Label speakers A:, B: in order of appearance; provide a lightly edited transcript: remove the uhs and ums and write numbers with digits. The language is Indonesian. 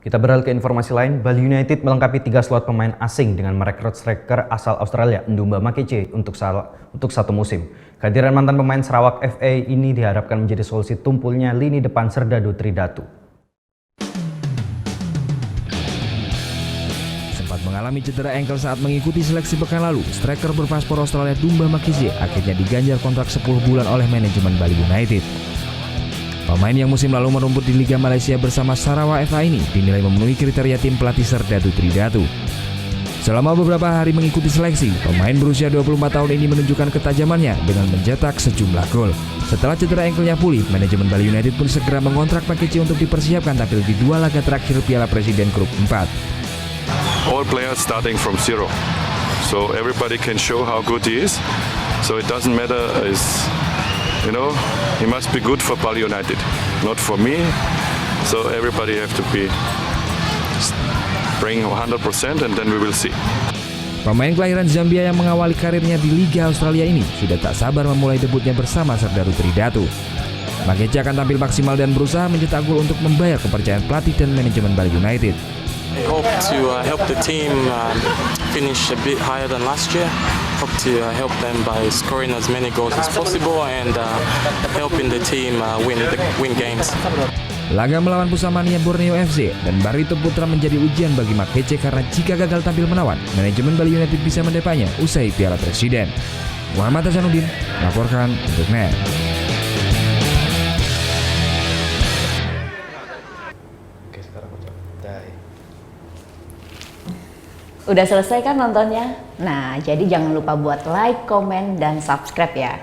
A: Kita beralih ke informasi lain, Bali United melengkapi 3 slot pemain asing dengan merekrut striker asal Australia, Ndumba Makece untuk satu musim. Kehadiran mantan pemain Sarawak FA ini diharapkan menjadi solusi tumpulnya lini depan Serdadu Tridatu.
B: Sempat mengalami cedera ankle saat mengikuti seleksi pekan lalu, striker berpaspor Australia Ndumba Makece akhirnya diganjar kontrak 10 bulan oleh manajemen Bali United. Pemain yang musim lalu merumput di Liga Malaysia bersama Sarawak FA ini dinilai memenuhi kriteria tim pelatih Serdadu Tridatu. Selama beberapa hari mengikuti seleksi, pemain berusia 24 tahun ini menunjukkan ketajamannya dengan mencetak sejumlah gol. Setelah cedera ankle-nya pulih, manajemen Bali United pun segera mengontrak Makece untuk dipersiapkan tampil di 2 laga terakhir Piala Presiden Grup 4.
C: All players starting from zero, so everybody can show how good he is. So it doesn't matter he must be good for Bali United, not for me. So everybody have to bring 100% and then we will see.
B: Pemain kelahiran Zambia yang mengawali karirnya di Liga Australia ini sudah tak sabar memulai debutnya bersama Serdadu Tridatu. Makece akan tampil maksimal dan berusaha mencetak gol untuk membayar kepercayaan pelatih dan manajemen Bali United.
D: I hope to help the team finish a bit higher than last year. Hope to help them by scoring as many goals as possible and helping the team win games.
B: Laga melawan Pusamania Borneo FC dan Barito Putra menjadi ujian bagi Makece karena jika gagal tampil menawan, manajemen Bali United bisa mendepanya usai Piala Presiden. Muhammad Hasanuddin melaporkan untuk NET.
E: Udah selesai kan nontonnya? Nah, jadi jangan lupa buat like, komen, dan subscribe ya.